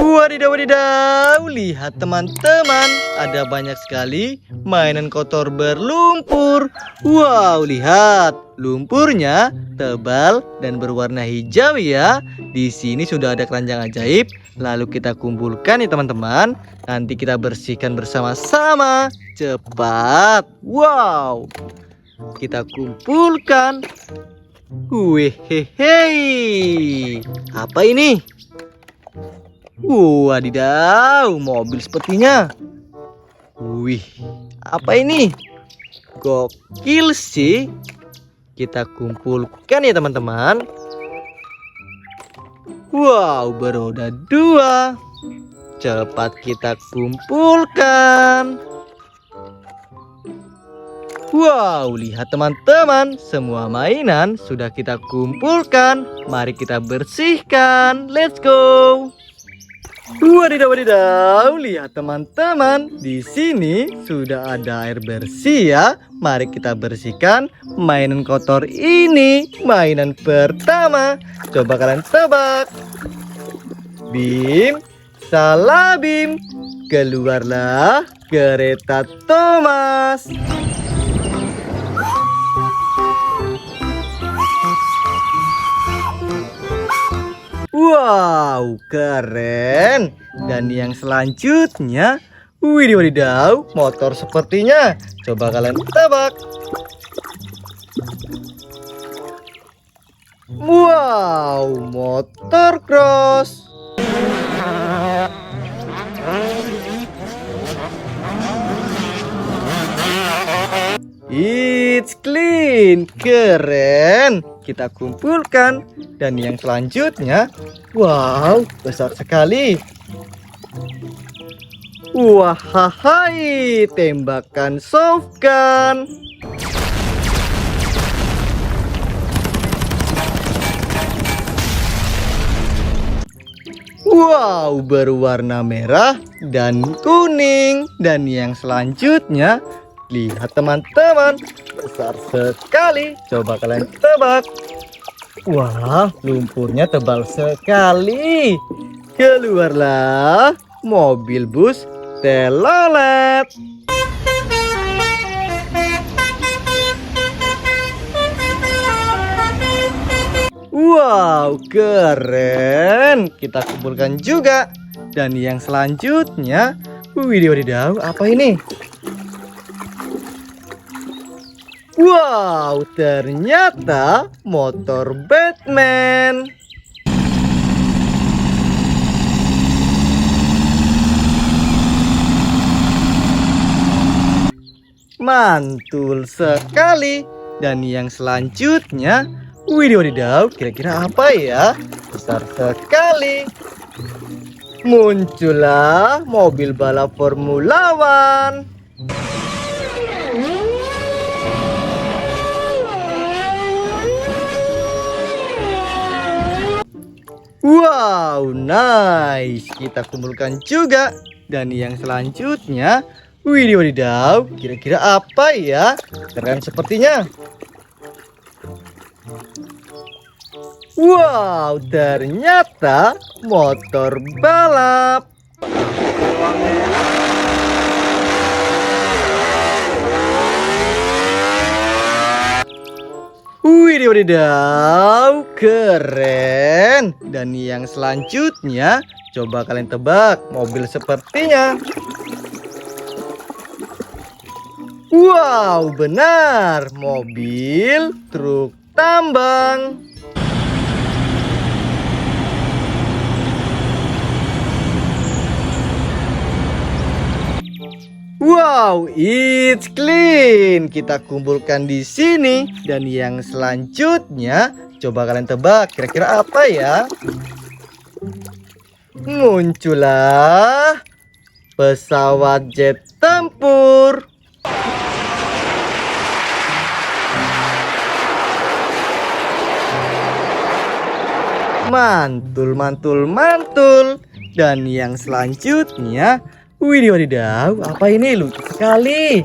Wadidaw, wadidaw, lihat teman-teman, ada banyak sekali mainan kotor berlumpur. Wow, lihat, lumpurnya tebal dan berwarna hijau ya. Di sini sudah ada keranjang ajaib, lalu kita kumpulkan ya teman-teman. Nanti kita bersihkan bersama-sama. Cepat, wow, kita kumpulkan. Wih, apa ini? Wadidaw, mobil sepertinya. Wih, apa ini? Gokil sih. Kita kumpulkan ya teman-teman. Wow, beroda 2. Cepat kita kumpulkan. Wow, lihat teman-teman, semua mainan sudah kita kumpulkan. Mari kita bersihkan. Let's go. Wadidaw, wadidaw, lihat teman-teman, di sini sudah ada air bersih ya. Mari kita bersihkan mainan kotor ini. Mainan pertama, coba kalian tebak. Bim, salah Bim, keluarlah kereta Thomas. Wow, keren. Dan yang selanjutnya, wadidaw, motor sepertinya. Coba kalian tebak. Wow, motor cross. It's clean, keren. Kita kumpulkan. Dan yang selanjutnya, wow, besar sekali. Wahai, tembakan soft gun. Wow, berwarna merah dan kuning. Dan yang selanjutnya, lihat teman-teman, besar sekali. Coba kalian tebak. Wah, lumpurnya tebal sekali. Keluarlah mobil bus telolet. Wow, keren. Kita kumpulkan juga. Dan yang selanjutnya, wadidaw, apa ini? Wow, ternyata motor Batman. Mantul sekali. Dan yang selanjutnya, wadidaw, kira-kira apa ya? Besar sekali. Muncullah mobil balap Formula One. Wow, nice. Kita kumpulkan juga. Dan yang selanjutnya, wadidaw, kira-kira apa ya? Keren sepertinya. Wow, ternyata motor balap. Wadidaw, keren. Dan yang selanjutnya, coba kalian tebak mobil sepertinya. Wow, benar, mobil truk tambang. Wow, it's clean. Kita kumpulkan di sini. Dan yang selanjutnya, coba kalian tebak, kira-kira apa ya? Muncullah pesawat jet tempur. Mantul, mantul, mantul. Dan yang selanjutnya, wadidaw, apa ini? Lucu sekali.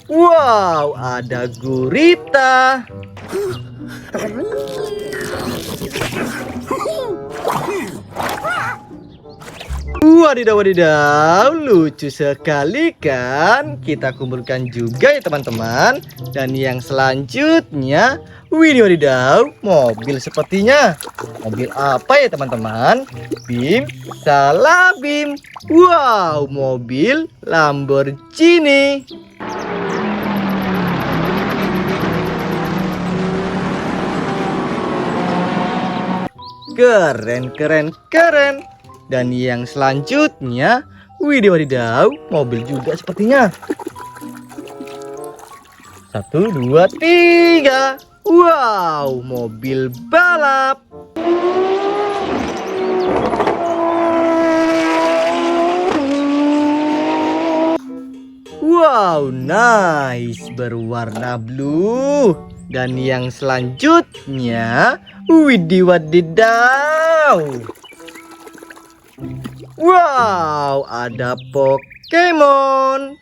Wow, ada gurita. Wadidaw, wadidaw, lucu sekali kan? Kita kumpulkan juga ya teman-teman. Dan yang selanjutnya, wadidaw, mobil sepertinya. Mobil apa ya teman-teman? Bim, salah Bim. Wow, mobil Lamborghini. Keren, keren, keren. Dan yang selanjutnya, wadidaw, mobil juga sepertinya. 1, 2, 3. Wow, mobil balap. Wow, nice, berwarna blue. Dan yang selanjutnya, wadidaw. Wow, ada Pokemon.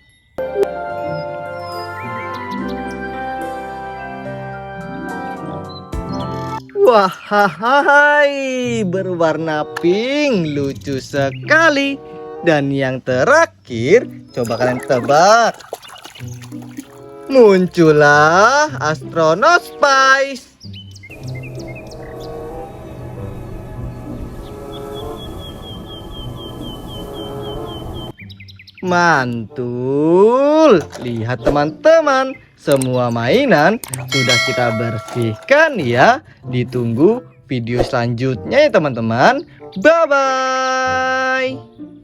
Wahai, berwarna pink, lucu sekali. Dan yang terakhir, coba kalian tebak. Muncullah Astronaut Spice. Mantul. Lihat teman-teman, semua mainan sudah kita bersihkan ya. Ditunggu video selanjutnya ya teman-teman. Bye-bye.